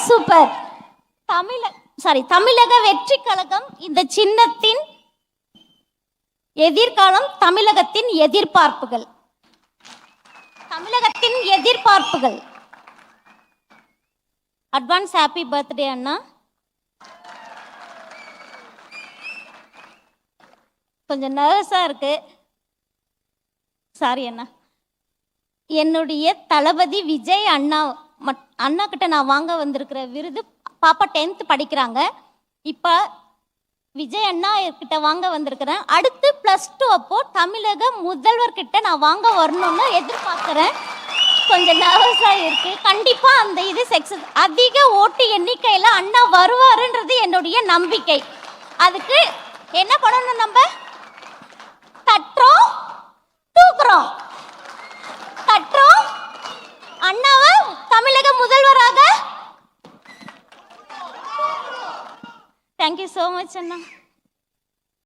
Super. தமிழக வெற்றி கழகம் இந்த சின்னத்தின் எதிர்காலம், தமிழகத்தின் எதிர்பார்ப்புகள். தமிழகத்தின் எதிர்பார்ப்புகள். அட்வான்ஸ் ஹாப்பி பர்த்டே அண்ணா. கொஞ்சம் நர்வஸா இருக்கு, சாரி அண்ணா. என்னுடைய தளபதி விஜய் அண்ணா கிட்ட நான் வாங்க வந்திருக்கிற விருது, பாப்பா 10th படிக்கிறாங்க. இப்போ விஜய் அண்ணா கிட்ட வாங்க வந்திருக்கிறேன். அடுத்து +2 அப்போ தமிழக முதல்வர்கிட்ட நான் வாங்க வரணும்னு எதிர்பார்க்குறேன். கொஞ்சம் நர்வஸாக இருக்கு. கண்டிப்பாக அந்த இது சக்ஸஸ், அதிக ஓட்டு எண்ணிக்கையில் அண்ணா வருவாருன்றது என்னுடைய நம்பிக்கை. அதுக்கு என்ன பண்ணணும்? நம்ம தட்டுறோம், தூக்குறோம். தட்டுறோம், அண்ணாவை தமிழக முதல்வராக. தேங்க்யூ ஸோ மச் அண்ணா.